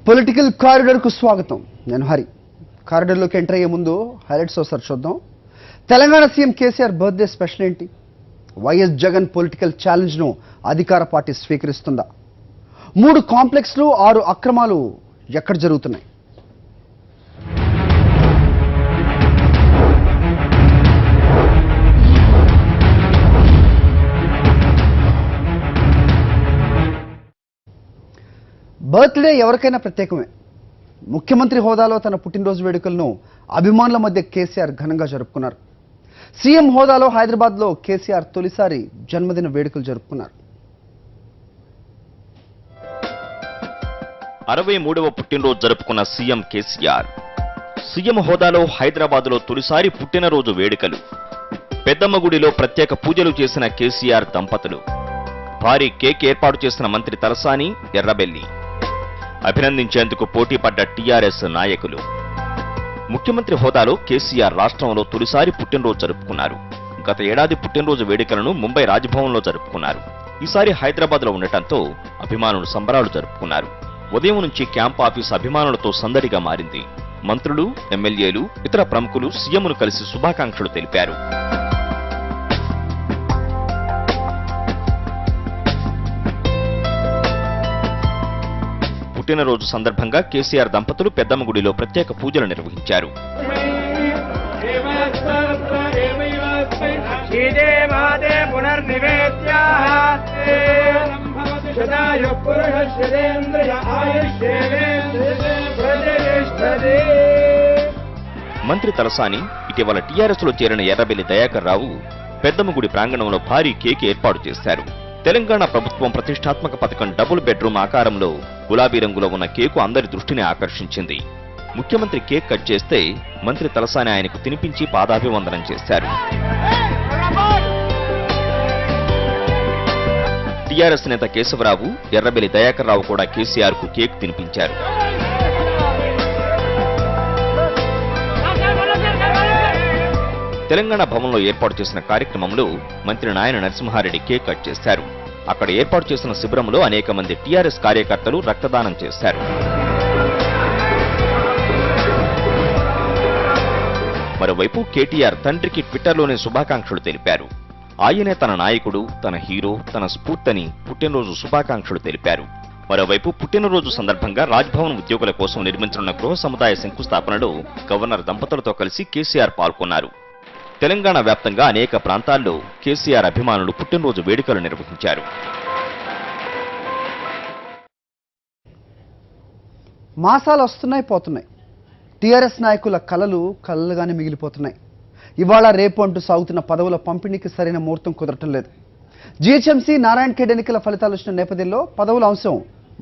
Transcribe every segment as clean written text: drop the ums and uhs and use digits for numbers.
Political corridor కు స్వాగతం. నేను హరి. కారిడార్లోకి ఎంటర్ అయ్యే ముందు హైలైట్స్ ఒకసారి చూద్దాం. Telangana CM KCR birthday special ఏంటి? వైఎస్ జగన్ పొలిటికల్ ఛాలెంజ్ ను అధికార పార్టీ స్వీకరిస్తుందా? 3 కాంప్లెక్స్లు 6 అక్రమాలు ఎక్కడ జరుగుతున్నాయి? బర్త్డే ఎవరికైనా ప్రత్యేకమే. ముఖ్యమంత్రి హోదాలో తన పుట్టినరోజు వేడుకలను అభిమానుల మధ్య కేసీఆర్ ఘనంగా జరుపుకున్నారు. సీఎం హోదాలో హైదరాబాద్లో కేసీఆర్ తొలిసారి జన్మదిన వేడుకలు జరుపుకున్నారు. 63వ పుట్టినరోజు జరుపుకున్న సీఎం కేసీఆర్ సీఎం హోదాలో హైదరాబాద్లో తొలిసారి పుట్టినరోజు వేడుకలు. పెద్దమ్మగుడిలో ప్రత్యేక పూజలు చేసిన కేసీఆర్ దంపతులు. భారీ కేక్ ఏర్పాటు చేసిన మంత్రి తలసాని, ఎర్రబెల్లి. అభినందించేందుకు పోటీపడ్డ టీఆర్ఎస్ నాయకులు. ముఖ్యమంత్రి హోదాలో కేసీఆర్ రాష్ట్రంలో తొలిసారి పుట్టినరోజు జరుపుకున్నారు. గత ఏడాది పుట్టినరోజు వేడుకలను ముంబై రాజ్భవన్లో జరుపుకున్నారు. ఈసారి హైదరాబాద్లో ఉండటంతో అభిమానులు సంబరాలు జరుపుకున్నారు. ఉదయం నుంచి క్యాంప్ ఆఫీస్ అభిమానులతో సందడిగా మారింది. మంత్రులు, ఎమ్మెల్యేలు, ఇతర ప్రముఖులు సీఎంను కలిసి శుభాకాంక్షలు తెలిపారు. పుట్టినరోజు సందర్భంగా కేసీఆర్ దంపతులు పెద్దమ్మగుడిలో ప్రత్యేక పూజలు నిర్వహించారు. మంత్రి తలసాని ఇటీవల టీఆర్ఎస్ లో చేరిన ఎర్రబెల్లి దయాకర్ రావు పెద్దమ్మగుడి ప్రాంగణంలో భారీ కేక్ ఏర్పాటు చేశారు. తెలంగాణ ప్రభుత్వం ప్రతిష్టాత్మక పథకం డబుల్ బెడ్రూమ్ ఆకారంలో గులాబీ రంగులో ఉన్న కేకు అందరి దృష్టిని ఆకర్షించింది. ముఖ్యమంత్రి కేక్ కట్ చేస్తే మంత్రి తలసాని ఆయనకు తినిపించి పాదాభివందనం చేశారు. టీఆర్ఎస్ నేత కేశవరావు, ఎర్రబెల్లి దయాకర్ రావు కూడా కేసీఆర్ కు కేక్ తినిపించారు. తెలంగాణ భవన్లో ఏర్పాటు చేసిన కార్యక్రమంలో మంత్రి నాయన నరసింహారెడ్డి కేక్ కట్ చేశారు. అక్కడ ఏర్పాటు చేసిన శిబిరంలో అనేక మంది టీఆర్ఎస్ కార్యకర్తలు రక్తదానం చేశారు. మరోవైపు కేటీఆర్ తండ్రికి ట్విట్టర్లోనే శుభాకాంక్షలు తెలిపారు. ఆయనే తన నాయకుడు, తన హీరో, తన స్ఫూర్తిని పుట్టినరోజు శుభాకాంక్షలు తెలిపారు. మరోవైపు పుట్టినరోజు సందర్భంగా రాజ్భవన్ ఉద్యోగుల కోసం నిర్మించనున్న గృహ సముదాయ శంకుస్థాపనలో గవర్నర్ దంపతులతో కలిసి కేసీఆర్ పాల్గొన్నారు. తెలంగాణ వ్యాప్తంగా అనేక ప్రాంతాల్లో కేసీఆర్ అభిమానులు పుట్టినరోజు వేడుకలు నిర్వహించారు. మాసాలు వస్తున్నాయి, పోతున్నాయి. టీఆర్ఎస్ నాయకుల కలలుగానే మిగిలిపోతున్నాయి. ఇవాళ రేపు అంటూ సాగుతున్న పదవుల పంపిణీకి సరైన ముహూర్తం కుదరటం లేదు. జీహెచ్ఎంసీ నారాయణఖేడ్ ఎన్నికల ఫలితాలు వచ్చిన నేపథ్యంలో పదవుల అంశం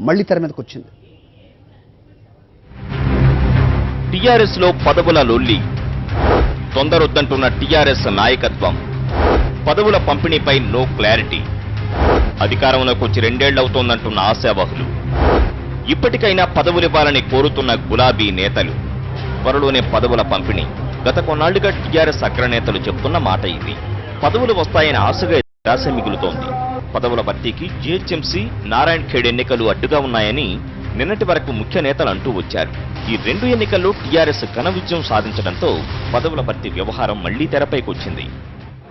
మళ్లీ తెర మీదకు వచ్చింది. టీఆర్ఎస్ లో పదవుల లొల్లి, తొందరొద్దంటున్న టీఆర్ఎస్ నాయకత్వం, పదవుల పంపిణీపై నో క్లారిటీ. అధికారంలోకి వచ్చి 2 ఏళ్లవుతోందంటున్న ఆశావహులు, ఇప్పటికైనా పదవులివ్వాలని కోరుతున్న గులాబీ నేతలు. త్వరలోనే పదవుల పంపిణీ. గత కొన్నాళ్లుగా టీఆర్ఎస్ అగ్రనేతలు చెబుతున్న మాట ఇది. పదవులు వస్తాయని ఆశగా నిరాశ మిగులుతోంది. పదవుల భర్తీకి జీహెచ్ఎంసీ, నారాయణఖేడ్ ఎన్నికలు అడ్డుగా ఉన్నాయని నిన్నటి వరకు ముఖ్య నేతలు అంటూ వచ్చారు. ఈ 2 ఎన్నికల్లో టీఆర్ఎస్ ఘన విజయం సాధించడంతో పదవుల భర్తీ వ్యవహారం మళ్లీ తెరపైకి వచ్చింది.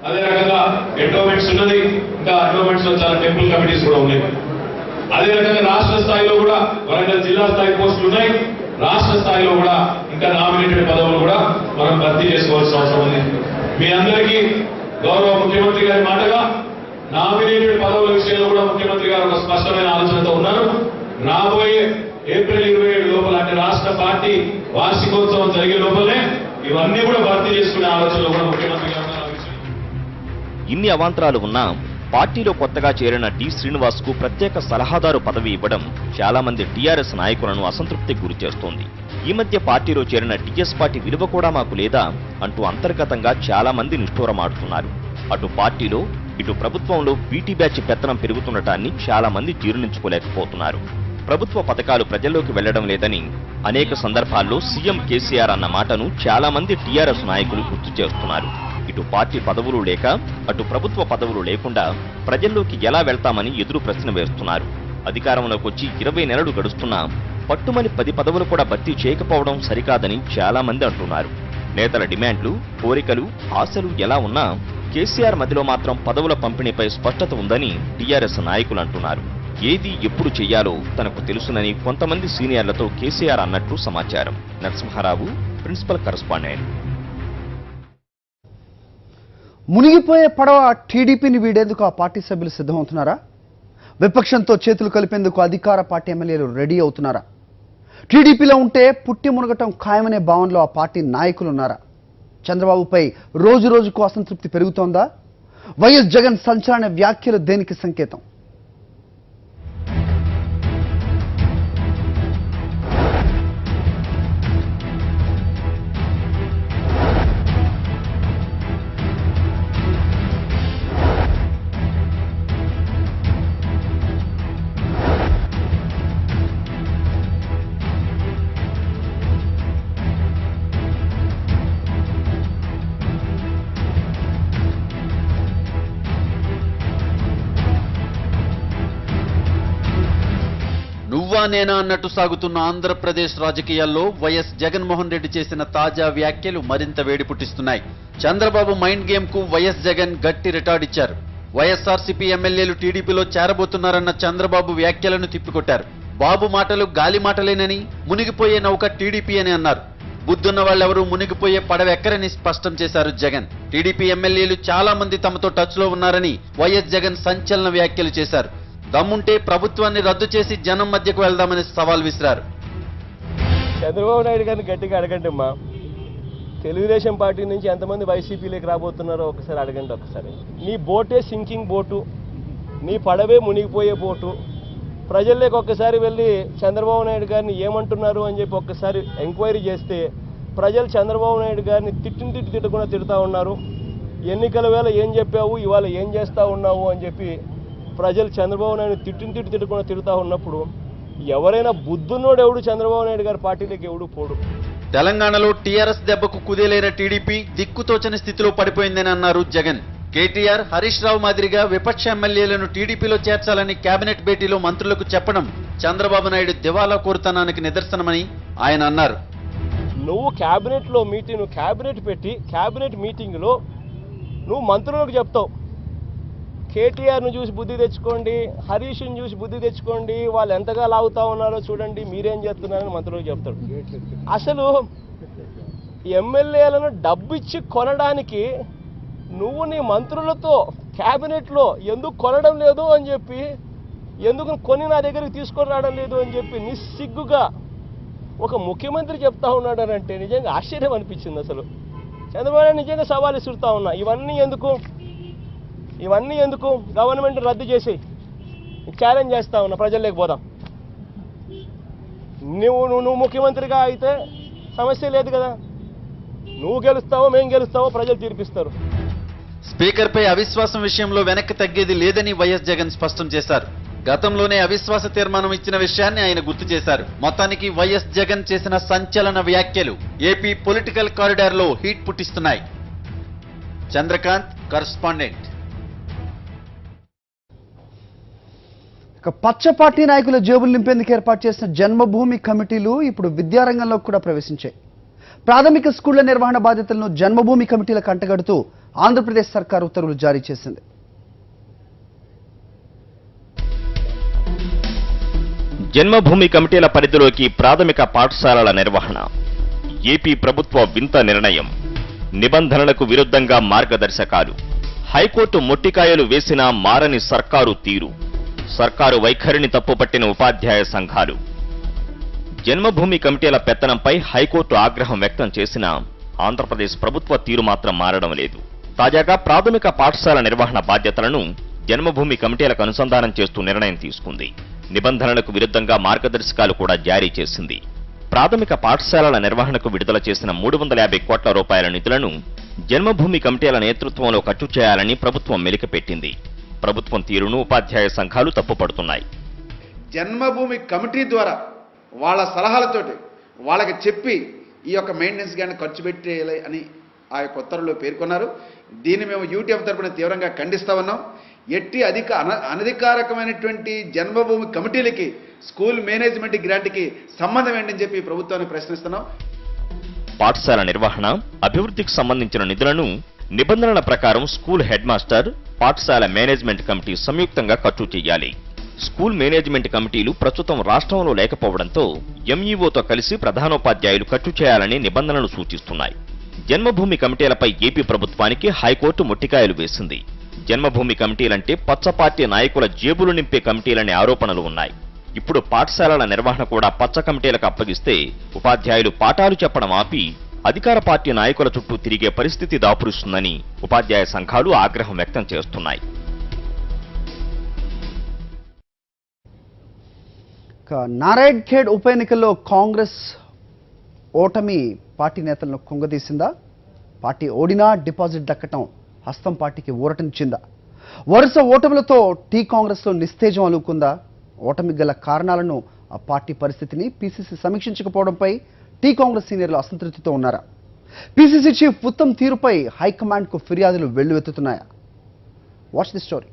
అదే రకంగా ఎండోమెంట్స్ ఉన్నది, ఇంకా ఎండోమెంట్స్ లో చాలా టెంపుల్ కమిటీస్ కూడా ఉన్నాయి. అదే రకంగా రాష్ట్ర స్థాయిలో కూడా వరంగల్ జిల్లా స్థాయి పోస్టులు ఉన్నాయి. రాష్ట్ర స్థాయిలో కూడా ఇంకా నామినేటెడ్ పదవులు కూడా మనం భర్తీ చేసుకోవాల్సిన అవసరం ఉంది. మీ అందరికీ గౌరవ ముఖ్యమంత్రి గారి మాటగా నామినేటెడ్ పదవుల విషయంలో కూడా ముఖ్యమంత్రి గారు ఒక స్పష్టమైన ఆలోచనతో ఉన్నారు. రాబోయే ఏప్రిల్ 27 లోపల, అంటే రాష్ట్ర పార్టీ వార్షికోత్సవం జరిగే లోపలనే ఇవన్నీ కూడా భర్తీ చేసుకునే ఆలోచనలో కూడా ముఖ్యమంత్రి గారు. ఇన్ని అవాంతరాలు ఉన్నా పార్టీలో కొత్తగా చేరిన డి శ్రీనివాస్ కు ప్రత్యేక సలహాదారు పదవి ఇవ్వడం చాలా మంది టీఆర్ఎస్ నాయకులను అసంతృప్తికి గురి చేస్తోంది. ఈ మధ్య పార్టీలో చేరిన టీఎస్ పార్టీ విలువ కూడా మాకు లేదా అంటూ అంతర్గతంగా చాలా మంది నిష్ఠూరమాడుతున్నారు. అటు పార్టీలో, ఇటు ప్రభుత్వంలో బీటీ బ్యాచ్ పెత్తనం పెరుగుతుండటాన్ని చాలా మంది జీర్ణించుకోలేకపోతున్నారు. ప్రభుత్వ పథకాలు ప్రజల్లోకి వెళ్లడం లేదని అనేక సందర్భాల్లో సీఎం కేసీఆర్ అన్న మాటను చాలా మంది టీఆర్ఎస్ నాయకులు గుర్తు చేస్తున్నారు. ఇటు పార్టీ పదవులు లేక, అటు ప్రభుత్వ పదవులు లేకుండా ప్రజల్లోకి ఎలా వెళ్తామని ఎదురు ప్రశ్న వేస్తున్నారు. అధికారంలోకి వచ్చి 20 నెలలు గడుస్తున్నా పట్టుమని 10 పదవులు కూడా భర్తీ చేయకపోవడం సరికాదని చాలా మంది అంటున్నారు. నేతల డిమాండ్లు, కోరికలు, ఆశలు ఎలా ఉన్నా కేసీఆర్ మధ్యలో మాత్రం పదవుల పంపిణీపై స్పష్టత ఉందని టీఆర్ఎస్ నాయకులు అంటున్నారు. ఏది ఎప్పుడు చెయ్యాలో తనకు తెలుసునని కొంతమంది సీనియర్లతో కేసీఆర్ అన్నట్లు సమాచారం. Narasimha Rao, principal correspondent. మునిగిపోయే పడవ టీడీపీని వీడేందుకు ఆ పార్టీ సభ్యులు సిద్ధమవుతున్నారా? విపక్షంతో చేతులు కలిపేందుకు అధికార పార్టీ ఎమ్మెల్యేలు రెడీ అవుతున్నారా? టీడీపీలో ఉంటే పుట్టి మునగటం ఖాయమనే భావనలో ఆ పార్టీ నాయకులు ఉన్నారా? చంద్రబాబుపై రోజు రోజుకు అసంతృప్తి పెరుగుతోందా? వైఎస్ జగన్ సంచలన వ్యాఖ్యలు దేనికి సంకేతం? నువ్వా నేనా అన్నట్టు సాగుతున్న ఆంధ్రప్రదేశ్ రాజకీయాల్లో వైఎస్ జగన్మోహన్ రెడ్డి చేసిన తాజా వ్యాఖ్యలు మరింత వేడి పుట్టిస్తున్నాయి. చంద్రబాబు మైండ్ గేమ్ కు వైఎస్ జగన్ గట్టి రిటార్డ్ ఇచ్చారు. వైఎస్ఆర్సీపీ ఎమ్మెల్యేలు టీడీపీలో చేరబోతున్నారన్న చంద్రబాబు వ్యాఖ్యలను తిప్పికొట్టారు. బాబు మాటలు గాలి మాటలేనని, మునిగిపోయే నౌక టీడీపీ అని అన్నారు. బుద్ధున్న వాళ్ళెవరూ మునిగిపోయే పడవెక్కరని స్పష్టం చేశారు జగన్. టీడీపీ ఎమ్మెల్యేలు చాలా మంది తమతో టచ్ లో ఉన్నారని వైఎస్ జగన్ సంచలన వ్యాఖ్యలు చేశారు. దమ్ముంటే ప్రభుత్వాన్ని రద్దు చేసి జనం మధ్యకు వెళ్దామని సవాల్ విసిరారు. చంద్రబాబు నాయుడు గారిని గట్టిగా అడగండి అమ్మా, తెలుగుదేశం పార్టీ నుంచి ఎంతమంది వైసీపీలోకి రాబోతున్నారో ఒకసారి అడగండి. ఒకసారి నీ బోటే సింకింగ్ బోటు, నీ పడవే మునిగిపోయే బోటు. ప్రజల్లోకి ఒక్కసారి వెళ్ళి చంద్రబాబు నాయుడు గారిని ఏమంటున్నారు అని చెప్పి ఒక్కసారి ఎంక్వైరీ చేస్తే ప్రజలు చంద్రబాబు నాయుడు గారిని తిట్టకుండా తిడుతూ ఉన్నారు. ఎన్నికల వేళ ఏం చెప్పావు, ఇవాళ ఏం చేస్తూ ఉన్నావు అని చెప్పి ప్రజలు చంద్రబాబు నాయుడు తిట్టకుండా తిడుతూ ఉన్నప్పుడు ఎవరైనా బుద్ధున్నోడు ఎవడు చంద్రబాబు నాయుడు గారి పార్టీలోకి ఎవడు పోడు. తెలంగాణలో టీఆర్ఎస్ దెబ్బకు కుదేలైన టీడీపీ దిక్కుతోచని స్థితిలో పడిపోయిందని అన్నారు జగన్. కేటీఆర్, హరీష్ రావు మాదిరిగా విపక్ష ఎమ్మెల్యేలను టీడీపీలో చేర్చాలని కేబినెట్ భేటీలో మంత్రులకు చెప్పడం చంద్రబాబు నాయుడు దివాలా కోరుతనానికి నిదర్శనమని ఆయన అన్నారు. నువ్వు క్యాబినెట్ పెట్టి క్యాబినెట్ మీటింగ్లో నువ్వు మంత్రులకు చెప్తావు, కేటీఆర్ను చూసి బుద్ధి తెచ్చుకోండి, హరీష్ని చూసి బుద్ధి తెచ్చుకోండి, వాళ్ళు ఎంతగా లాగుతా ఉన్నారో చూడండి, మీరేం చేస్తున్నారని మంత్రులకు చెప్తాడు. అసలు ఎమ్మెల్యేలను డబ్బిచ్చి కొనడానికి నువ్వు నీ మంత్రులతో క్యాబినెట్లో ఎందుకు కొనడం లేదు అని చెప్పి, ఎందుకు కొని నా దగ్గరికి తీసుకొని రావడం లేదు అని చెప్పి నిస్సిగ్గుగా ఒక ముఖ్యమంత్రి చెప్తా ఉన్నాడనంటే నిజంగా ఆశ్చర్యం అనిపించింది. అసలు చంద్రబాబు నిజంగా సవాల్ ఇసురుతా ఉన్నా, ఇవన్నీ ఎందుకు గవర్నమెంట్ రద్దు చేసి ఛాలెంజ్ చేస్తా ఉన్నా, ప్రజల్లోకి పోదాం. నువ్వు ముఖ్యమంత్రిగా అయితే సమస్య లేదు కదా, నువ్వు గెలుస్తావో మేము గెలుస్తావో ప్రజలు తీర్పిస్తారు. స్పీకర్పై అవిశ్వాసం విషయంలో వెనక్కి తగ్గేది లేదని వైఎస్ జగన్ స్పష్టం చేశారు. గతంలోనే అవిశ్వాస తీర్మానం ఇచ్చిన విషయాన్ని ఆయన గుర్తు చేశారు. మొత్తానికి వైఎస్ జగన్ చేసిన సంచలన వ్యాఖ్యలు ఏపీ పొలిటికల్ కారిడార్ లో హీట్ పుట్టిస్తున్నాయి. చంద్రకాంత్, కరెస్పాండెంట్. పచ్చ పార్టీ నాయకుల జేబులు నింపేందుకు ఏర్పాటు చేసిన జన్మభూమి కమిటీలు ఇప్పుడు విద్యారంగంలో కూడా ప్రవేశించాయి. ప్రాథమిక స్కూళ్ల నిర్వహణ బాధ్యతలను జన్మభూమి కమిటీలకు అంటగడుతూ ఆంధ్రప్రదేశ్ సర్కార్ ఉత్తర్వులు జారీ చేసింది. జన్మభూమి కమిటీల పరిధిలోకి ప్రాథమిక పాఠశాలల నిర్వహణ. ఏపీ ప్రభుత్వ వింత నిర్ణయం. నిబంధనలకు విరుద్ధంగా మార్గదర్శకాలు. హైకోర్టు మొట్టికాయలు వేసినా మారని సర్కారు తీరు. సర్కారు వైఖరిని తప్పుపట్టిన ఉపాధ్యాయ సంఘాలు. జన్మభూమి కమిటీల పెత్తనంపై హైకోర్టు ఆగ్రహం వ్యక్తం చేసినా ఆంధ్రప్రదేశ్ ప్రభుత్వ తీరు మాత్రం మారడం లేదు. తాజాగా ప్రాథమిక పాఠశాల నిర్వహణ బాధ్యతలను జన్మభూమి కమిటీలకు అనుసంధానం చేస్తూ నిర్ణయం తీసుకుంది. నిబంధనలకు విరుద్ధంగా మార్గదర్శకాలు కూడా జారీ చేసింది. ప్రాథమిక పాఠశాలల నిర్వహణకు విడుదల చేసిన 350 కోట్ల రూపాయల నిధులను జన్మభూమి కమిటీల నేతృత్వంలో ఖర్చు చేయాలని ప్రభుత్వం మెలికపెట్టింది. ప్రభుత్వం తీరును ఉపాధ్యాయ సంఘాలు తప్పుపడుతున్నాయి. జన్మభూమి కమిటీ ద్వారా వాళ్ళ సలహాలతోటి వాళ్ళకి చెప్పి ఈ యొక్క మెయింటెనెన్స్ గాని ఖర్చు పెట్టేయాలి అని ఆ యొక్క ఉత్తర్వులో పేర్కొన్నారు. దీన్ని మేము యూటీఎఫ్ తరపున తీవ్రంగా ఖండిస్తా ఉన్నాం. ఎట్టి అనధికారకమైనటువంటి జన్మభూమి కమిటీలకి స్కూల్ మేనేజ్మెంట్ గ్రాంట్కి సంబంధం ఏంటని చెప్పి ప్రభుత్వాన్ని ప్రశ్నిస్తున్నాం. పాఠశాల నిర్వహణ, అభివృద్ధికి సంబంధించిన నిధులను నిబంధనల ప్రకారం స్కూల్ హెడ్ మాస్టర్, పాఠశాల మేనేజ్మెంట్ కమిటీ సంయుక్తంగా ఖర్చు చేయాలి. స్కూల్ మేనేజ్మెంట్ కమిటీలు ప్రస్తుతం రాష్ట్రంలో లేకపోవడంతో ఎంఈఓతో కలిసి ప్రధానోపాధ్యాయులు ఖర్చు చేయాలని నిబంధనలు సూచిస్తున్నాయి. జన్మభూమి కమిటీలపై ఏపీ ప్రభుత్వానికి హైకోర్టు మొట్టికాయలు వేసింది. జన్మభూమి కమిటీలంటే పచ్చ పార్టీ నాయకుల జేబులు నింపే కమిటీలనే ఆరోపణలు ఉన్నాయి. ఇప్పుడు పాఠశాలల నిర్వహణ కూడా పచ్చ కమిటీలకు అప్పగిస్తే ఉపాధ్యాయులు పాఠాలు చెప్పడం ఆపి అధికార పార్టీ నాయకుల చుట్టూ తిరిగే పరిస్థితి దాపురిస్తుందని ఉపాధ్యాయ సంఘాలు ఆగ్రహం వ్యక్తం చేస్తున్నాయి. నారాయణఖేడ్ ఉప ఎన్నికల్లో కాంగ్రెస్ ఓటమి పార్టీ నేతలను కుంగదీసిందా? పార్టీ ఓడినా డిపాజిట్ దక్కటం హస్తం పార్టీకి ఊరటనిచ్చిందా? వరుస ఓటములతో టీ కాంగ్రెస్లో నిస్తేజం అలుకుందా? ఓటమి గల కారణాలను, ఆ పార్టీ పరిస్థితిని పీసీసీ సమీక్షించకపోవడంపై టీ కాంగ్రెస్ సీనియర్లు అసంతృప్తితో ఉన్నారా? పీసీసీ చీఫ్ ఉత్తమ్ తీరుపై హైకమాండ్కు ఫిర్యాదులు వెల్లువెత్తుతున్నాయా? Watch the story.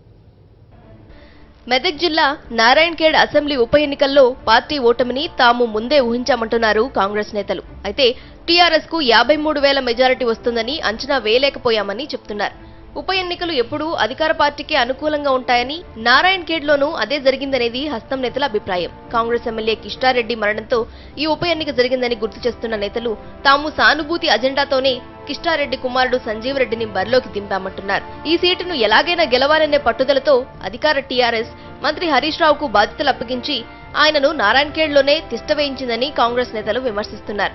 మెదక్ జిల్లా నారాయణఖేడ్ అసెంబ్లీ ఉప ఎన్నికల్లో పార్టీ ఓటమిని తాము ముందే ఊహించామంటున్నారు కాంగ్రెస్ నేతలు. అయితే టీఆర్ఎస్ కు 53,000 మెజారిటీ వస్తుందని అంచనా వేయలేకపోయామని చెప్తున్నారు. ఉప ఎన్నికలు ఎప్పుడూ అధికార పార్టీకే అనుకూలంగా ఉంటాయని, నారాయణఖేడ్లోనూ అదే జరిగిందనేది హస్తం నేతల అభిప్రాయం. కాంగ్రెస్ ఎమ్మెల్యే కిష్టారెడ్డి మరణంతో ఈ ఉప ఎన్నిక జరిగిందని గుర్తు చేస్తున్న నేతలు తాము సానుభూతి అజెండాతోనే కిష్టారెడ్డి కుమారుడు సంజీవ్ రెడ్డిని బరిలోకి దింపామంటున్నారు. ఈ సీటును ఎలాగైనా గెలవాలనే పట్టుదలతో అధికార టీఆర్ఎస్ మంత్రి హరీష్ రావుకు బాధ్యతలు అప్పగించి ఆయనను నారాయణఖేడ్లోనే తిష్టవేయించిందని కాంగ్రెస్ నేతలు విమర్శిస్తున్నారు.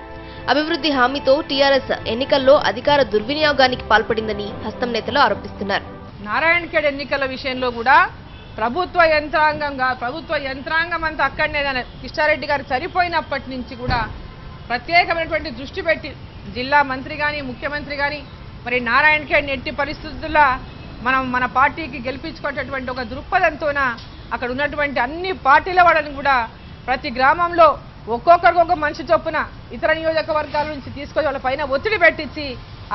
అభివృద్ధి హామీతో టీఆర్ఎస్ ఎన్నికల్లో అధికార దుర్వినియోగానికి పాల్పడిందని హస్తం నేతలు ఆరోపిస్తున్నారు. నారాయణఖేడ్ ఎన్నికల విషయంలో కూడా ప్రభుత్వ యంత్రాంగం అంతా అక్కడనే కిష్టారెడ్డి గారు చనిపోయినప్పటి నుంచి కూడా ప్రత్యేకమైనటువంటి దృష్టి పెట్టి జిల్లా మంత్రి కానీ ముఖ్యమంత్రి కానీ మరి నారాయణఖేడ్ ఎట్టి పరిస్థితుల్లో మన పార్టీకి గెలిపించుకునేటువంటి ఒక దృక్పథంతోన అక్కడ ఉన్నటువంటి అన్ని పార్టీల వాళ్ళని కూడా ప్రతి గ్రామంలో ఒక్కొక్కరికి ఒక మనిషి చొప్పున ఇతర నియోజకవర్గాల నుంచి తీసుకొని వాళ్ళ పైన ఒత్తిడి పెట్టించి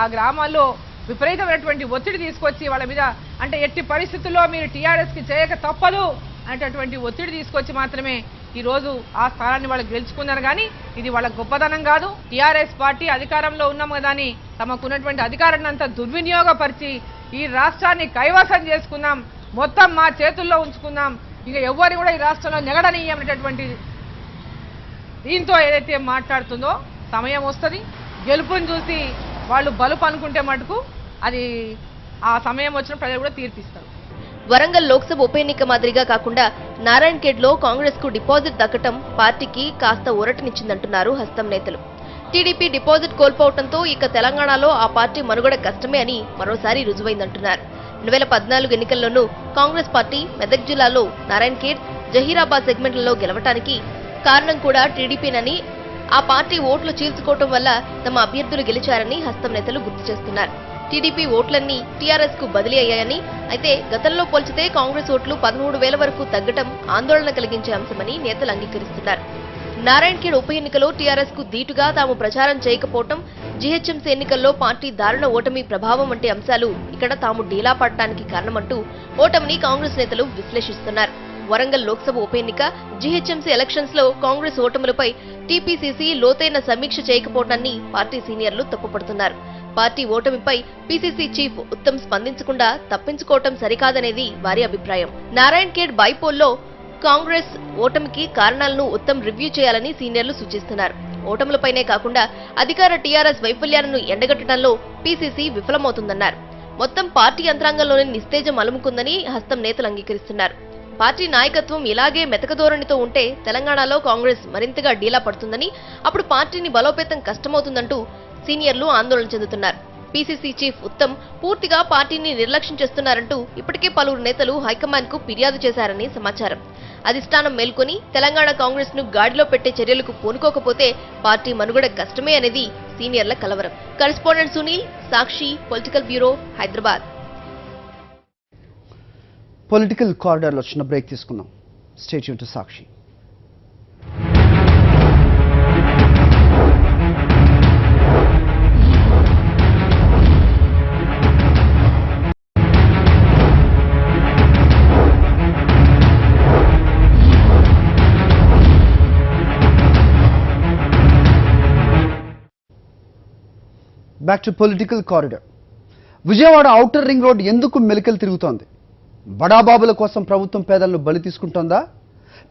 ఆ గ్రామాల్లో విపరీతమైనటువంటి ఒత్తిడి తీసుకొచ్చి వాళ్ళ మీద అంటే ఎట్టి పరిస్థితుల్లో మీరు టీఆర్ఎస్కి చేయక తప్పదు అనేటటువంటి ఒత్తిడి తీసుకొచ్చి మాత్రమే ఈరోజు ఆ స్థానాన్ని వాళ్ళు గెలుచుకున్నారు. కానీ ఇది వాళ్ళ గొప్పదనం కాదు. టీఆర్ఎస్ పార్టీ అధికారంలో ఉన్నాం కదా అని తమకున్నటువంటి అధికారాన్ని అంతా దుర్వినియోగపరిచి ఈ రాష్ట్రాన్ని కైవసం చేసుకుందాం, మొత్తం మా చేతుల్లో ఉంచుకుందాం, ఇక ఎవరు కూడా ఈ రాష్ట్రంలో నెగడనీయమనేటటువంటి దీంతో ఏదైతే మాట్లాడుతుందో సమయం వస్తుంది. గెలుపుని చూసి వాళ్ళు బలుపు అనుకుంటే మటుకు అది ఆ సమయం వచ్చిన ప్రజలు కూడా తీర్పిస్తారు. వరంగల్ లోక్సభ ఉప ఎన్నిక మాదిరిగా కాకుండా నారాయణఖేడ్లో కాంగ్రెస్ కు డిపాజిట్ దక్కటం పార్టీకి కాస్త ఊరటనిచ్చిందంటున్నారు హస్తం నేతలు. టీడీపీ డిపాజిట్ కోల్పోవడంతో ఇక తెలంగాణలో ఆ పార్టీ మనుగడ కష్టమే అని మరోసారి రుజువైందంటున్నారు. 2014 ఎన్నికల్లోనూ కాంగ్రెస్ పార్టీ మెదక్ జిల్లాలో నారాయణఖేడ్, జహీరాబాద్ సెగ్మెంట్లలో గెలవటానికి కారణం కూడా టీడీపీనని, ఆ పార్టీ ఓట్లు చీల్చుకోవటం వల్ల తమ అభ్యర్థులు గెలిచారని హస్తం నేతలు గుర్తు చేస్తున్నారు. టీడీపీ ఓట్లన్నీ టీఆర్ఎస్ కు బదిలీ అయ్యాయని, అయితే గతంలో పోల్చితే కాంగ్రెస్ ఓట్లు 13,000 వరకు తగ్గటం ఆందోళన కలిగించే అంశమని నేతలు అంగీకరిస్తున్నారు. నారాయణఖేడ్ ఉప ఎన్నికలో టీఆర్ఎస్ కు దీటుగా తాము ప్రచారం చేయకపోవటం, జీహెచ్ఎంసీ ఎన్నికల్లో పార్టీ దారుణ ఓటమి ప్రభావం వంటి అంశాలు ఇక్కడ తాము డీలా పడటానికి కారణమంటూ ఓటమిని కాంగ్రెస్ నేతలు విశ్లేషిస్తున్నారు. వరంగల్ లోక్సభ ఉప ఎన్నిక, జీహెచ్ఎంసీ ఎలక్షన్స్ లో కాంగ్రెస్ ఓటములపై టీపీసీసీ లోతైన సమీక్ష చేయకపోవటాన్ని పార్టీ సీనియర్లు తప్పుపడుతున్నారు. పార్టీ ఓటమిపై పీసీసీ చీఫ్ ఉత్తమ్ స్పందించకుండా తప్పించుకోవటం సరికాదనేది వారి అభిప్రాయం. నారాయణఖేడ్ బైపోల్లో కాంగ్రెస్ ఓటమికి కారణాలను ఉత్తమ్ రివ్యూ చేయాలని సీనియర్లు సూచిస్తున్నారు. ఓటములపైనే కాకుండా అధికార టీఆర్ఎస్ వైఫల్యాలను ఎండగట్టడంలో పీసీసీ విఫలమవుతుందన్నారు. మొత్తం పార్టీ యంత్రాంగంలోనే నిస్తేజం అలుముకుందని హస్తం నేతలు అంగీకరిస్తున్నారు. పార్టీ నాయకత్వం ఇలాగే మెతకధోరణితో ఉంటే తెలంగాణలో కాంగ్రెస్ మరింతగా డీలా పడుతుందని, అప్పుడు పార్టీని బలోపేతం కష్టమవుతుందంటూ సీనియర్లు ఆందోళన చెందుతున్నారు. పీసీసీ చీఫ్ ఉత్తమ్ పూర్తిగా పార్టీని నిర్లక్ష్యం చేస్తున్నారంటూ ఇప్పటికే పలువురు నేతలు హైకమాండ్ కు ఫిర్యాదు చేశారని సమాచారం. అధిష్టానం మేల్కొని తెలంగాణ కాంగ్రెస్ ను గాడిలో పెట్టే చర్యలకు పూనుకోకపోతే పార్టీ మనుగడ కష్టమే అనేది సీనియర్ల కలవరం. కరెస్పాండెంట్ సునీల్, సాక్షి, పొలిటికల్ బ్యూరో, హైదరాబాద్. పొలిటికల్ కారిడార్లో చిన్న బ్రేక్ తీసుకుందాం. Stay tune to Sakshi. Back to political corridor. Vijayawada outer ring road ఎందుకు మెలికలు తిరుగుతోంది? బడాబాబుల కోసం ప్రభుత్వం పేదలను బలి తీసుకుంటోందా?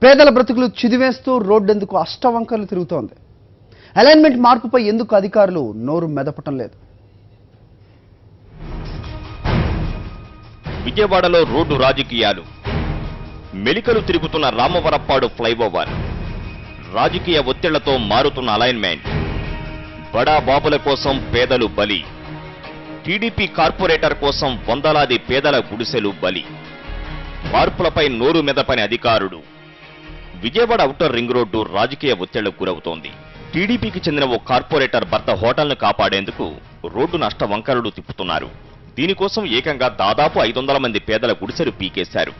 పేదల బ్రతుకులు చిదివేస్తూ రోడ్డు ఎందుకు అష్టవంకర్లు తిరుగుతోంది? అలైన్మెంట్ మార్పుపై ఎందుకు అధికారులు నోరు మెదపటం లేదు? విజయవాడలో రోడ్డు రాజకీయాలు, మెలికలు తిరుగుతున్న రామవరప్పాడు ఫ్లైఓవర్, రాజకీయ ఒత్తిళ్లతో మారుతున్న అలైన్మెంట్, బడా బాబుల కోసం పేదలు బలి, టీడీపీ కార్పొరేటర్ కోసం వందలాది పేదల గుడిసెలు బలి, మార్పులపై నోరు మెదపని అధికారులు. విజయవాడ ఔటర్ రింగ్ రోడ్డు రాజకీయ ఒత్తిళ్లకు గురవుతోంది. టీడీపీకి చెందిన ఓ కార్పొరేటర్ భర్త హోటల్ను కాపాడేందుకు రోడ్డు నష్టవంకరలు తిప్పుతున్నారు. దీనికోసం ఏకంగా దాదాపు 500 మంది పేదల గుడిసెలు పీకేశారు.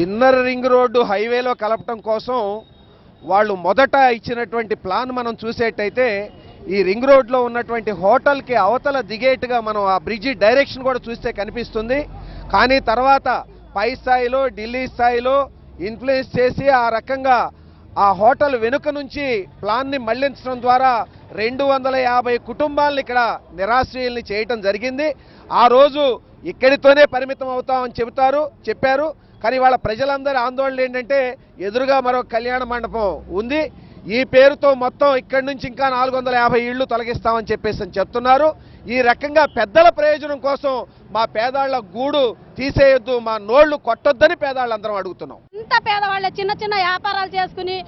ఇన్నర్ రింగ్ రోడ్డు హైవేలో కలపటం కోసం వాళ్ళు మొదట ఇచ్చినటువంటి ప్లాన్ మనం చూసేటైతే ఈ రింగ్ రోడ్లో ఉన్నటువంటి హోటల్కి అవతల దిగేట్టుగా మనం ఆ బ్రిడ్జి డైరెక్షన్ కూడా చూస్తే కనిపిస్తుంది. కానీ తర్వాత పై స్థాయిలో ఢిల్లీ స్థాయిలో ఇన్ఫ్లుయెన్స్ చేసి ఆ రకంగా ఆ హోటల్ వెనుక నుంచి ప్లాన్ని మళ్లించడం ద్వారా 250 కుటుంబాలను ఇక్కడ నిరాశ్రయుల్ని చేయటం జరిగింది. ఆ రోజు ఇక్కడితోనే పరిమితం అవుతామని చెప్పారు. కానీ వాళ్ళ ప్రజలందరి ఆందోళన ఏంటంటే ఎదురుగా మరో కళ్యాణ మండపం ఉంది, ఈ పేరుతో మొత్తం ఇక్కడి నుంచి ఇంకా 450 ఇళ్లు తొలగిస్తామని చెప్పేసి చెప్తున్నారు. ఈ రకంగా పెద్దల ప్రయోజనం కోసం మా పేదాళ్ల గూడు తీసేయొద్దు, మా నోళ్లు కొట్టొద్దని పేదాళ్ళందరం అడుగుతున్నాం. ఇంత పేదవాళ్ళ చిన్న చిన్న వ్యాపారాలు చేసుకుని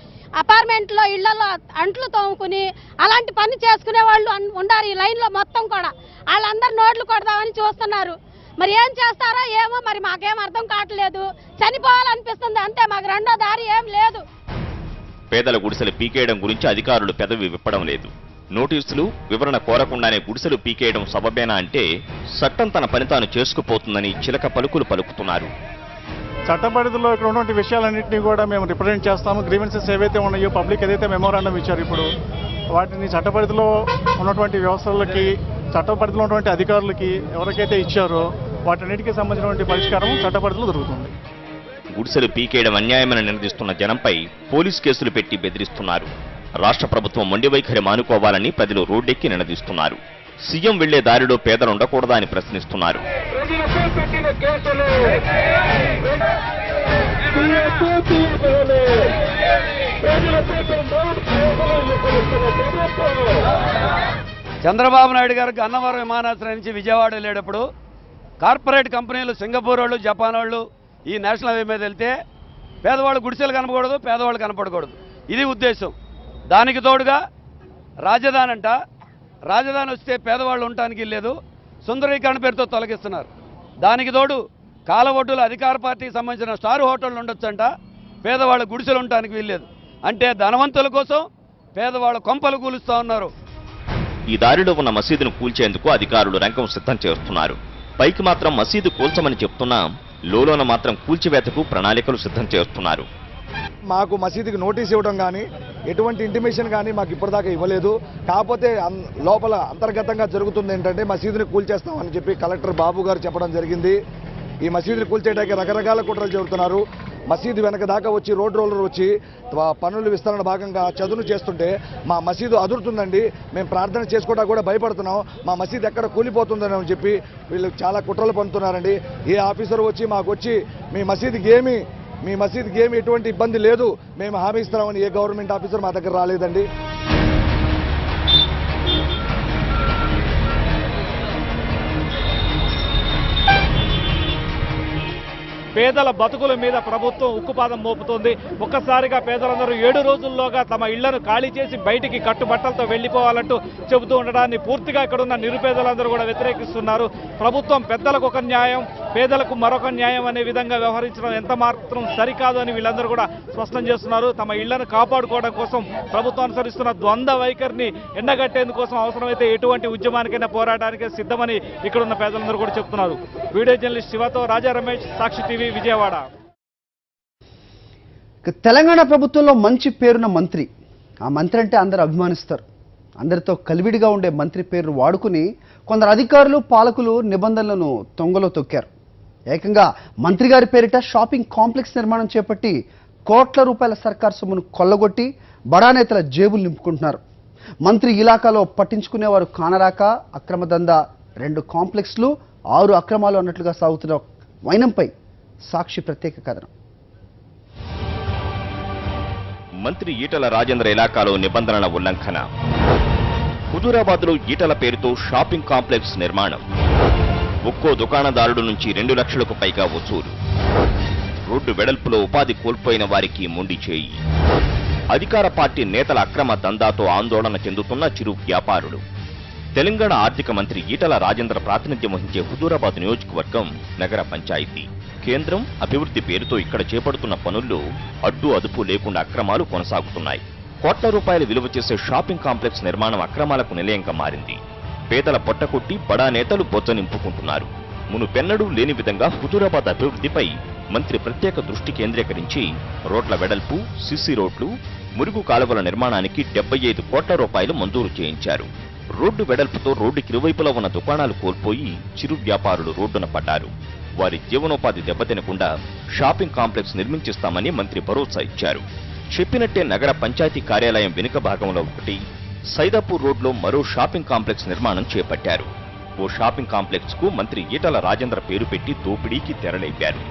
అపార్ట్మెంట్లో ఇళ్లలో అంట్లు తోముకుని అలాంటి పని చేసుకునే వాళ్ళు ఉండారు ఈ లైన్లో మొత్తం కూడా. వాళ్ళందరూ నోట్లు కొడదామని చూస్తున్నారు. మరి ఏం చేస్తారో ఏమో, మరి మాకేం అర్థం కావట్లేదు. చనిపోవాలనిపిస్తుంది అంతే, మాకు రెండో దారి ఏం లేదు. పేదల గుడిసెలు పీకేయడం గురించి అధికారులు పెదవి విప్పడం లేదు. నోటీసులు, వివరణ కోరకుండానే గుడిసెలు పీకేయడం సబబేనా అంటే చట్టం తన పని తాను చేసుకుపోతుందని చిలక పలుకులు పలుకుతున్నారు. చట్ట పరిధిలో ఇక్కడ ఉన్నటువంటి విషయాలన్నింటినీ కూడా మేము రిప్రజెంట్ చేస్తాము. గ్రీవెన్సెస్ ఏవైతే ఉన్నాయో పబ్లిక్ ఏదైతే మెమోరాండం ఇచ్చారు ఇప్పుడు వాటిని చట్ట పరిధిలో ఉన్నటువంటి వ్యవస్థలకి, చట్ట పరిధిలో ఉన్నటువంటి అధికారులకి ఎవరికైతే ఇచ్చారో వాటన్నిటికీ సంబంధించినటువంటి పరిష్కారం చట్ట పరిధిలో జరుగుతుంది. గుడిసెలు పీకేయడం అన్యాయమని నిలదీస్తున్న జనంపై పోలీస్ కేసులు పెట్టి బెదిరిస్తున్నారు. రాష్ట్ర ప్రభుత్వం మొండి వైఖరి మానుకోవాలని ప్రజలు రోడ్డెక్కి నిలదీస్తున్నారు. సీఎం వెళ్లే దారిలో పేదలు ఉండకూడదా అని ప్రశ్నిస్తున్నారు. చంద్రబాబు నాయుడు గారు గన్నవరం విమానాశ్రయం నుంచి విజయవాడ వెళ్ళేటప్పుడు కార్పొరేట్ కంపెనీలు, సింగపూర్ వాళ్ళు, జపాన్ వాళ్ళు ఈ నేషనల్ హైవే మీద వెళ్తే పేదవాళ్ళు గుడిసెలు కనపడకూడదు, పేదవాళ్ళు కనపడకూడదు, ఇది ఉద్దేశం. దానికి తోడుగా రాజధాని వస్తే పేదవాళ్ళు ఉండటానికి లేదు, సుందరీకరణ పేరుతో తొలగిస్తున్నారు. దానికి తోడు కాలవొడ్డుల అధికార పార్టీకి సంబంధించిన స్టార్ హోటళ్ళు ఉండొచ్చంట, పేదవాళ్ళ గుడిసెలు ఉండటానికి వీల్లేదు. అంటే ధనవంతుల కోసం పేదవాళ్ళ కొంపలు కూలుస్తూ ఉన్నారు. ఈ దారిలో ఉన్న మసీదును కూల్చేందుకు అధికారులు రంగం సిద్ధం చేస్తున్నారు. పైకి మాత్రం మసీదు కూల్చమని చెప్తున్నా లోలోన మాత్రం కూల్చివేతకు ప్రణాళికలు సిద్ధం చేస్తున్నారు. మాకు మసీదుకి నోటీస్ ఇవ్వడం కానీ ఎటువంటి ఇంటిమేషన్ కానీ మాకు ఇప్పటిదాకా ఇవ్వలేదు. కాకపోతే లోపల అంతర్గతంగా జరుగుతుంది ఏంటంటే మసీదుని కూల్చేస్తామని చెప్పి కలెక్టర్ బాబు గారు చెప్పడం జరిగింది. ఈ మసీదుని కూల్చేయడానికి రకరకాల కుట్రలు చెబుతున్నారు. మసీదు వెనక దాకా వచ్చి రోడ్ రోలర్ వచ్చి పనుల విస్తరణ భాగంగా చదును చేస్తుంటే మా మసీదు అదురుతుందండి, మేము ప్రార్థన చేసుకోవడానికి కూడా భయపడుతున్నాం, మా మసీదు ఎక్కడ కూలిపోతుందని చెప్పి వీళ్ళు చాలా కుట్రలు పన్నుతున్నారండి. ఏ ఆఫీసర్ వచ్చి మాకు వచ్చి మీ మసీదుకి ఏమి ఎటువంటి ఇబ్బంది లేదు, మేము హామీ ఇస్తున్నామని ఏ గవర్నమెంట్ ఆఫీసర్ మా దగ్గర రాలేదండి. పేదల బతుకుల మీద ప్రభుత్వం ఉక్కుపాదం మోపుతోంది. ఒక్కసారిగా పేదలందరూ 7 రోజుల్లోగా తమ ఇళ్లను ఖాళీ చేసి బయటికి కట్టుబట్టలతో వెళ్లిపోవాలంటూ చెబుతూ ఉండడాన్ని పూర్తిగా ఇక్కడున్న నిరుపేదలందరూ కూడా వ్యతిరేకిస్తున్నారు. ప్రభుత్వం పెద్దలకు ఒక న్యాయం, పేదలకు మరొక న్యాయం అనే విధంగా వ్యవహరించడం ఎంత మాత్రం సరికాదు అని వీళ్ళందరూ కూడా స్పష్టం చేస్తున్నారు. తమ ఇళ్లను కాపాడుకోవడం కోసం ప్రభుత్వం అనుసరిస్తున్న ద్వంద్వ వైఖరిని ఎండగట్టేందుకోసం అవసరమైతే ఎటువంటి ఉద్యమానికైనా పోరాటానికే సిద్ధమని ఇక్కడున్న పేదలందరూ కూడా చెప్తున్నారు. వీడియో జర్నలిస్ట్ శివతో రాజా రమేష్, సాక్షి టీవీ, విజయవాడ. తెలంగాణ ప్రభుత్వంలో మంచి పేరున్న మంత్రి, ఆ మంత్రి అంటే అందరూ అభిమానిస్తారు. అందరితో కలివిడిగా ఉండే మంత్రి పేరు వాడుకుని కొందరు అధికారులు, పాలకులు నిబంధనలను తొంగలో తొక్కారు. ఏకంగా మంత్రి గారి పేరిట షాపింగ్ కాంప్లెక్స్ నిర్మాణం చేపట్టి కోట్ల రూపాయల సర్కార్ సొమ్మును కొల్లగొట్టి బడా నేతల జేబులు నింపుకుంటున్నారు. మంత్రి ఇలాకాలో పట్టించుకునేవారు కానరాక అక్రమ దందా 2 కాంప్లెక్స్లు 6 అక్రమాలు అన్నట్లుగా సాగుతున్న వైనంపై సాక్షి ప్రత్యేక కథనం. మంత్రి ఈటల రాజేంద్ర ఇలాకాలో నిబంధనల ఉల్లంఘన. హుజూరాబాద్లో ఈటల పేరుతో షాపింగ్ కాంప్లెక్స్ నిర్మాణం. ఒక్కో దుకాణదారుడు నుంచి 2 లక్షలకు పైగా వసూలు. రోడ్డు వెడల్పులో ఉపాధి కోల్పోయిన వారికి మొండి చేయి. అధికార పార్టీ నేతల అక్రమ దందాతో ఆందోళన చెందుతున్న చిరు వ్యాపారులు. తెలంగాణ ఆర్థిక మంత్రి ఈటల రాజేంద్ర ప్రాతినిధ్యం వహించే హుజూరాబాద్ నియోజకవర్గం నగర పంచాయతీ. కేంద్రం అభివృద్ధి పేరుతో ఇక్కడ చేపడుతున్న పనుల్లో అడ్డు అదుపు లేకుండా అక్రమాలు కొనసాగుతున్నాయి. కోట్ల రూపాయలు విలువ చేసే షాపింగ్ కాంప్లెక్స్ నిర్మాణం అక్రమాలకు నిలయంగా మారింది. పేదల పొట్టకొట్టి బడా నేతలు బొజ్జ నింపుకుంటున్నారు. మునుపెన్నడూ లేని విధంగా హుజూరాబాద్ అభివృద్ధిపై మంత్రి ప్రత్యేక దృష్టి కేంద్రీకరించి రోడ్ల వెడల్పు, సిసి రోడ్లు, మురుగు కాలువల నిర్మాణానికి 75 కోట్ల రూపాయలు మంజూరు చేయించారు. రోడ్డు వెడల్పుతో రోడ్డుకి ఇరువైపులా ఉన్న దుకాణాలు కోల్పోయి చిరు వ్యాపారులు రోడ్డున పడ్డారు. వారి జీవనోపాధి దెబ్బతినకుండా షాపింగ్ కాంప్లెక్స్ నిర్మించిస్తామని మంత్రి భరోసా ఇచ్చారు. చెప్పినట్టే నగర పంచాయతీ కార్యాలయం వెనుక భాగంలో ఒకటి, సైదాపూర్ రోడ్లో మరో షాపింగ్ కాంప్లెక్స్ నిర్మాణం చేపట్టారు. ఓ షాపింగ్ కాంప్లెక్స్ కు మంత్రి ఈటల రాజేంద్ర పేరు పెట్టి దోపిడీకి తెరలేపారు.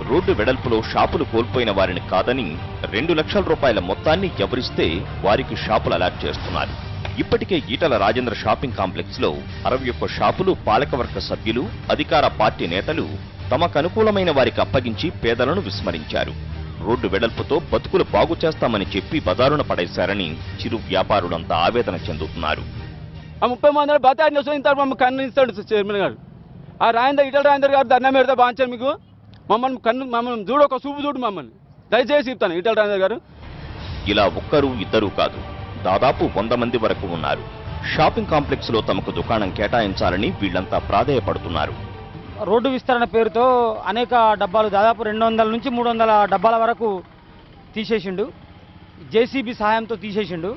రోడ్డు వెడల్పులో షాపులు కోల్పోయిన వారిని కాదని 2 లక్షల రూపాయల మొత్తాన్ని ఎవరిస్తే వారికి షాపులు అలాట్ చేస్తున్నారు. ఇప్పటికే ఈటల రాజేంద్ర షాపింగ్ కాంప్లెక్స్ లో 61 షాపులు పాలకవర్గ సభ్యులు, అధికార పార్టీ నేతలు తమకు అనుకూలమైన వారికి అప్పగించి పేదలను విస్మరించారు. రోడ్డు వెడల్పుతో బతుకులు బాగు చేస్తామని చెప్పి బజారున పడేశారని చిరు వ్యాపారులంతా ఆవేదన చెందుతున్నారు. 30 మంది బతాయి ఇంత కన్నిస్తాడు చైర్మన్ గారు. ఆ ఈటల రాజేంద్ర గారు ధర్నా పెడితే బాగుంచారు. మీకు మమ్మల్ని చూడు, ఒక చూపు చూడు, మమ్మల్ని దయచేసి చెప్తాను ఈటల రాజేంద్ర గారు. ఇలా ఒక్కరు ఇద్దరు కాదు, దాదాపు 100 మంది వరకు ఉన్నారు. షాపింగ్ కాంప్లెక్స్ లో తమకు దుకాణం కేటాయించాలని వీళ్లంతా ప్రాధేయపడుతున్నారు. రోడ్డు విస్తరణ పేరుతో అనేక డబ్బాలు, దాదాపు 200 నుంచి 300 డబ్బాల వరకు తీసేసిండు. జేసీబీ సహాయంతో తీసేసిండు.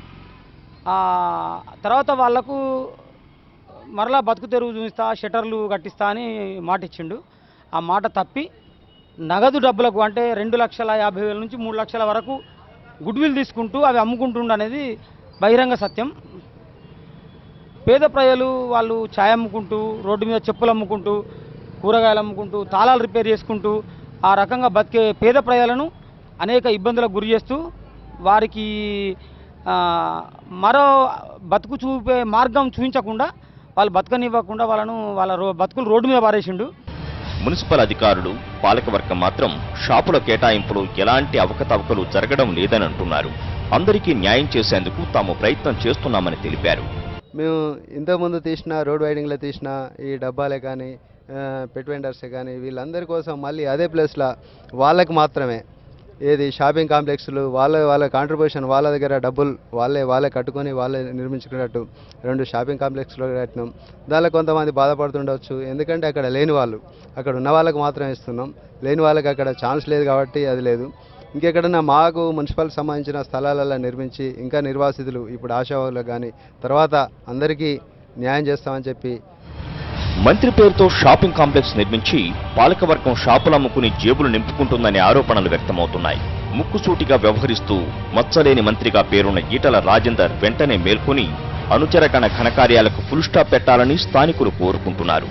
తర్వాత వాళ్లకు మరలా బతుకు తెరువు చూపిస్తా, షట్టర్లు కట్టిస్తా అని మాట ఇచ్చిండు. ఆ మాట తప్పి నగదు డబ్బులకు అంటే 2,50,000 నుంచి 3 లక్షల వరకు గుడ్విల్ తీసుకుంటూ అవి అమ్ముకుంటుండ అనేది బహిరంగ సత్యం. పేద ప్రజలు వాళ్ళు ఛాయ్ అమ్ముకుంటూ, రోడ్డు మీద చెప్పులు అమ్ముకుంటూ, కూరగాయలు అమ్ముకుంటూ, తాళాలు రిపేర్ చేసుకుంటూ ఆ రకంగా బతికే పేద ప్రజలను అనేక ఇబ్బందులకు గురి చేస్తూ వారికి మరో బతుకు చూపే మార్గం చూపించకుండా వాళ్ళు బతకనివ్వకుండా వాళ్ళ బతుకులు రోడ్డు మీద పారేసిండు. మున్సిపల్ అధికారులు, పాలకవర్గం మాత్రం షాపుల కేటాయింపులో ఎలాంటి అవకతవకలు జరగడం లేదని అంటున్నారు. అందరికీ న్యాయం చేసేందుకు తాము ప్రయత్నం చేస్తున్నామని తెలిపారు. మేము ఇంతకుముందు తీసిన రోడ్ వైడింగ్లో తీసిన ఈ డబ్బాలే కానీ పెట్ వెండర్సే కానీ వీళ్ళందరి కోసం మళ్ళీ అదే ప్లేస్లో వాళ్ళకి మాత్రమే ఏది షాపింగ్ కాంప్లెక్స్లు వాళ్ళ కాంట్రిబ్యూషన్, వాళ్ళ దగ్గర డబ్బులు వాళ్ళే కట్టుకొని వాళ్ళే నిర్మించుకున్నట్టు 2 షాపింగ్ కాంప్లెక్స్లో కట్టినాం. దానిలో కొంతమంది బాధపడుతుండవచ్చు, ఎందుకంటే అక్కడ లేని వాళ్ళు, అక్కడ ఉన్న వాళ్ళకు మాత్రమే ఇస్తున్నాం. లేని వాళ్ళకి అక్కడ ఛాన్స్ లేదు కాబట్టి అది లేదు. ఇంకెక్కడన్నా మాకు మున్సిపల్ సంబంధించిన స్థలాలలో నిర్మించి ఇంకా నిర్వాసితులు ఇప్పుడు ఆశావాదులకు కానీ తర్వాత అందరికీ న్యాయం చేస్తామని చెప్పి. మంత్రి పేరుతో షాపింగ్ కాంప్లెక్స్ నిర్మించి పాలకవర్గం షాపులు అమ్ముకుని జేబులు నింపుకుంటుందనే ఆరోపణలు వ్యక్తమవుతున్నాయి. ముక్కుసూటిగా వ్యవహరిస్తూ మచ్చలేని మంత్రిగా పేరున్న ఈటల రాజేందర్ వెంటనే మేల్కొని అనుచరగణ ఘనకార్యాలకు ఫుల్ స్టాప్ పెట్టాలని స్థానికులు కోరుకుంటున్నారు.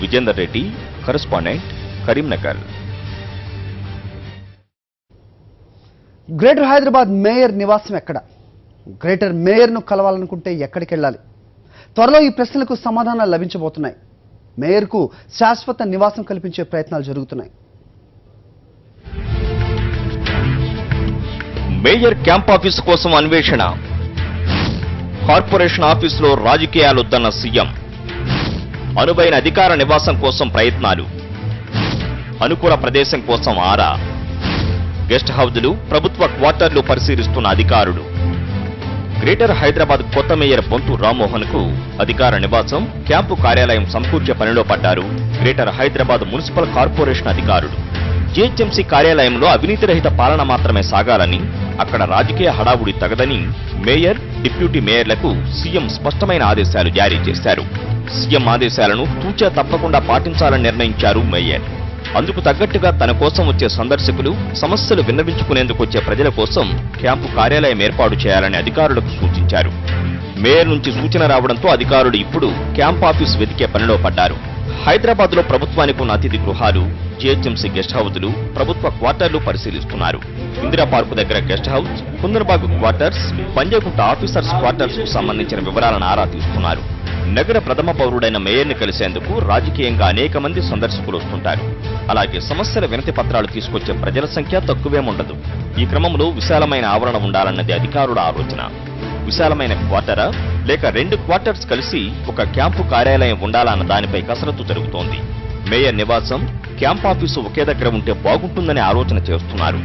Vijender Reddy, correspondent, Karimnagar. Greater Hyderabad mayor నివాసం ఎక్కడ? గ్రేటర్ మేయర్ను కలవాలనుకుంటే ఎక్కడికి వెళ్ళాలి? త్వరలో ఈ ప్రశ్నలకు సమాధానాలు లభించబోతున్నాయి. మేయర్కు శాశ్వత నివాసం కల్పించే ప్రయత్నాలు జరుగుతున్నాయి. మేయర్ క్యాంప్ ఆఫీసు కోసం అన్వేషణ. కార్పొరేషన్ ఆఫీసులో రాజకీయాలొద్దన్న సీఎం. అనువైన అధికార నివాసం కోసం ప్రయత్నాలు. అనుకూల ప్రదేశం కోసం ఆరా. గెస్ట్ హౌజులు, ప్రభుత్వ క్వార్టర్లు పరిశీలిస్తున్న అధికారులు. గ్రేటర్ హైదరాబాద్ కొత్త మేయర్ బొంతు రామ్మోహన్ కు అధికార నివాసం, క్యాంపు కార్యాలయం సమకూర్చే పనిలో పడ్డారు గ్రేటర్ హైదరాబాద్ మున్సిపల్ కార్పొరేషన్ అధికారులు. జీహెచ్ఎంసీ కార్యాలయంలో అవినీతి రహిత పాలన మాత్రమే సాగాలని, అక్కడ రాజకీయ హడావుడి తగదని మేయర్, డిప్యూటీ మేయర్లకు సీఎం స్పష్టమైన ఆదేశాలు జారీ చేశారు. సీఎం ఆదేశాలను తూచా తప్పకుండా పాటించాలని నిర్ణయించారు మేయర్. అందుకు తగ్గట్టుగా తన కోసం వచ్చే సందర్శకులు, సమస్యలు విన్నవించుకునేందుకు వచ్చే ప్రజల కోసం క్యాంపు కార్యాలయం ఏర్పాటు చేయాలని అధికారులకు సూచించారు. మేయర్ నుంచి సూచన రావడంతో అధికారులు ఇప్పుడు క్యాంప్ ఆఫీస్ వెతికే పనిలో పడ్డారు. హైదరాబాద్లో ప్రభుత్వానికి ఉన్న అతిథి గృహాలు, జీహెచ్ఎంసీ గెస్ట్ హౌజులు, ప్రభుత్వ క్వార్టర్లు పరిశీలిస్తున్నారు. ఇందిరా పార్కు దగ్గర guest house, Kundanbagh quarters, Panjagutta officers quarters కు సంబంధించిన వివరాలను ఆరా తీస్తున్నారు. నగర ప్రథమ పౌరుడైన మేయర్ని కలిసేందుకు రాజకీయంగా అనేక మంది సందర్శకులు వస్తుంటారు. అలాగే సమస్యల వినతి పత్రాలు తీసుకొచ్చే ప్రజల సంఖ్య తక్కువేముండదు. ఈ క్రమంలో విశాలమైన ఆవరణ ఉండాలన్నది అధికారుల ఆలోచన. విశాలమైన క్వార్టరా లేక 2 క్వార్టర్స్ కలిసి ఒక క్యాంపు కార్యాలయం ఉండాలన్న దానిపై కసరత్తు జరుగుతోంది. మేయర్ నివాసం, క్యాంప్ ఆఫీసు ఒకే దగ్గర ఉంటే బాగుంటుందనే ఆలోచన చేస్తున్నారు.